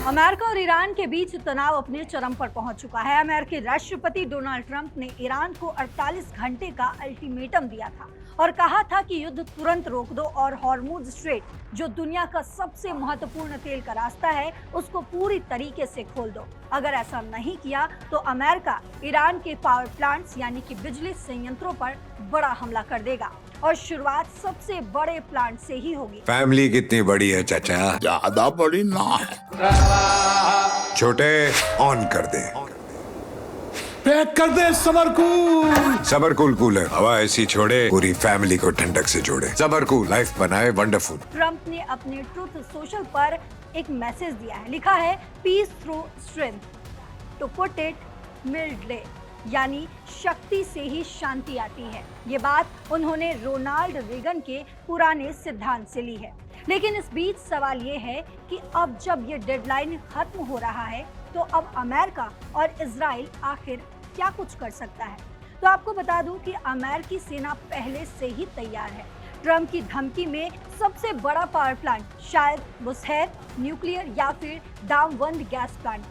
America और Iran के बीच तनाव अपने चरम पर पहुंच चुका है। अमेरिकी राष्ट्रपति डोनाल्ड ट्रंप ने ईरान को 48 घंटे का अल्टीमेटम दिया था और कहा था कि युद्ध तुरंत रोक दो और हॉर्मुज स्ट्रेट, जो दुनिया का सबसे महत्वपूर्ण तेल का रास्ता है, उसको पूरी तरीके से खोल दो। अगर ऐसा नहीं किया तो अमेरिका ईरान के पावर प्लांट्स यानी कि बिजली संयंत्रों पर बड़ा हमला कर देगा और शुरुआत सबसे बड़े प्लांट से ही होगी। फैमिली कितनी बड़ी है चाचा? ज्यादा बड़ी ना है। छोटे ऑन कर दे। पैक कर दे समरकूल। सबरकूल कूलर हवा ऐसी छोड़े, पूरी फैमिली को ठंडक से जोड़े। सबरकूल लाइफ बनाए वंडरफुल। ट्रंप ने अपने ट्रुथ सोशल पर एक मैसेज दिया है। लिखा है, peace through strength, to put it mildly, यानी शक्ति से ही शांति आती है। ये बात उन्होंने रोनाल्ड रेगन के पुराने सिद्धांत से ली है। लेकिन इस बीच सवाल ये है कि अब जब ये डेडलाइन खत्म हो रहा है तो अब अमेरिका और इजराइल आखिर क्या कुछ कर सकता है। तो आपको बता दूं कि अमेरिकी सेना पहले से ही तैयार है। ट्रंप की धमकी में सबसे बड़ा पावर प्लांट शायद बुसहेर न्यूक्लियर या फिर दामवंद गैस प्लांट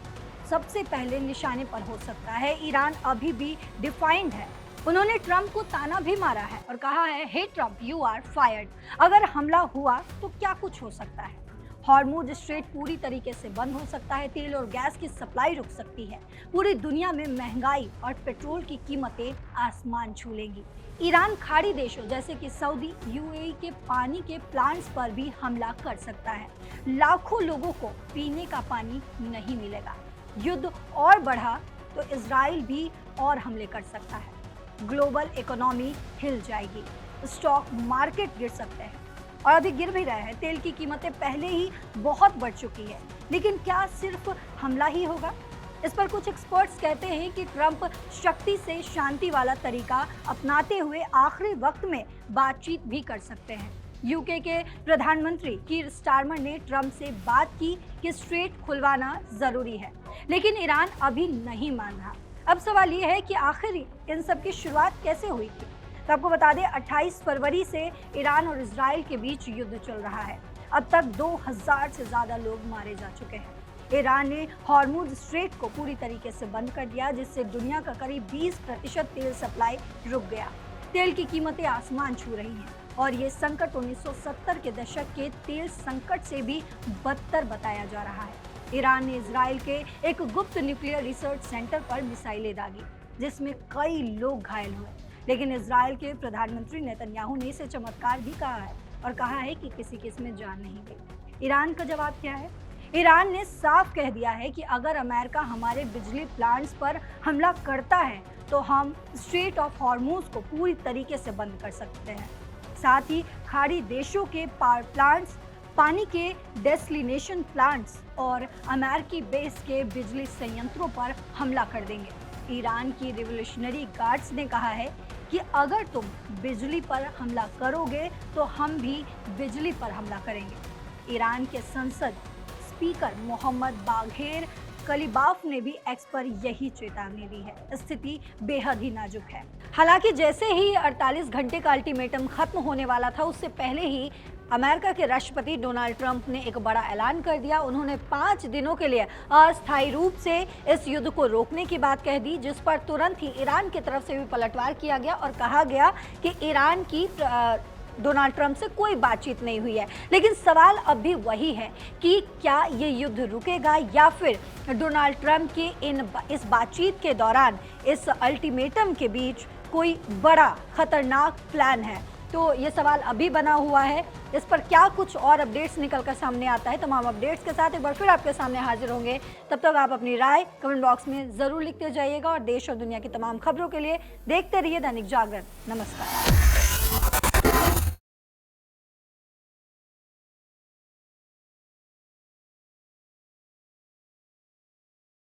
सबसे पहले निशाने पर हो सकता है। ईरान अभी भी डिफाइंड है। उन्होंने ट्रंप को ताना भी मारा है और कहा है, हे ट्रंप, यू आर फायर्ड। अगर हमला हुआ तो क्या कुछ हो सकता है? हॉर्मुज स्ट्रेट पूरी तरीके से बंद हो सकता है। तेल और गैस की सप्लाई रुक सकती है। पूरी दुनिया में महंगाई और पेट्रोल की कीमतें आसमान छू लेंगी। ईरान खाड़ी देशों जैसे कि सऊदी, यूएई के पानी के प्लांट्स पर भी हमला कर सकता है। लाखों लोगों को पीने का पानी नहीं मिलेगा। युद्ध और बढ़ा तो इजराइल भी और हमले कर सकता है। ग्लोबल इकोनॉमी हिल जाएगी। स्टॉक मार्केट गिर सकते हैं और अभी गिर भी रहे हैं। तेल की कीमतें पहले ही बहुत बढ़ चुकी है। लेकिन क्या सिर्फ हमला ही होगा? इस पर कुछ एक्सपर्ट्स कहते हैं कि ट्रंप शक्ति से शांति वाला तरीका अपनाते हुए आखिरी वक्त में बातचीत भी कर सकते हैं। यूके के प्रधानमंत्री कीर स्टारमर ने ट्रंप से बात की कि स्ट्रेट खुलवाना जरूरी है, लेकिन ईरान अभी नहीं मान रहा। अब सवाल ये है कि आखिर इन सब की शुरुआत कैसे हुई थी। तो आपको बता दें, 28 फरवरी से ईरान और इजराइल के बीच युद्ध चल रहा है। अब तक 2000 से ज्यादा लोग मारे जा चुके हैं। ईरान ने हॉर्मुज स्ट्रेट को पूरी तरीके से बंद कर दिया, जिससे दुनिया का करीब 20% तेल सप्लाई रुक गया। तेल की कीमतें आसमान छू रही हैं और ये संकट 1970 के दशक के तेल संकट से भी बदतर बताया जा रहा है। ईरान ने इजराइल के एक गुप्त न्यूक्लियर रिसर्च सेंटर पर मिसाइलें दागी, जिसमें कई लोग घायल हुए। लेकिन इजराइल के प्रधानमंत्री नेतन्याहू ने इसे चमत्कार भी कहा है और कहा है कि किसी की इसमें जान नहीं गई। ईरान का जवाब क्या है? ईरान ने साफ कह दिया है कि अगर अमेरिका हमारे बिजली प्लांट्स पर हमला करता है तो हम स्ट्रेट ऑफ हॉर्मुज को पूरी तरीके से बंद कर सकते हैं। साथ ही खाड़ी देशों के पावर प्लांट्स, पानी के डेसलिनेशन प्लांट्स और अमेरिकी बेस के बिजली संयंत्रों पर हमला कर देंगे। ईरान की रिवोल्यूशनरी गार्ड्स ने कहा है कि अगर तुम बिजली पर हमला करोगे तो हम भी बिजली पर हमला करेंगे। ईरान के संसद स्पीकर मोहम्मद बाघेर कलीबाफ ने भी एक्स पर यही चेतावनी दी है। स्थिति बेहद ही नाजुक है। हालांकि जैसे ही 48 घंटे का अल्टीमेटम खत्म होने वाला था, उससे पहले ही अमेरिका के राष्ट्रपति डोनाल्ड ट्रंप ने एक बड़ा ऐलान कर दिया। उन्होंने 5 दिनों के लिए अस्थायी रूप से इस युद्ध को रोकने की बात कह दी, जिस पर तुरंत ही ईरान की तरफ से भी पलटवार किया गया और कहा गया कि ईरान की डोनाल्ड ट्रंप से कोई बातचीत नहीं हुई है। लेकिन सवाल अब भी वही है कि क्या ये युद्ध रुकेगा या फिर डोनाल्ड ट्रंप के इस बातचीत के दौरान इस अल्टीमेटम के बीच कोई बड़ा खतरनाक प्लान है। तो ये सवाल अभी बना हुआ है। इस पर क्या कुछ और अपडेट्स निकल कर सामने आता है, तमाम अपडेट्स के साथ एक बार फिर आपके सामने हाजिर होंगे। तब तक आप अपनी राय कमेंट बॉक्स में ज़रूर लिखते जाइएगा और देश और दुनिया की तमाम खबरों के लिए देखते रहिए दैनिक जागरण। नमस्कार।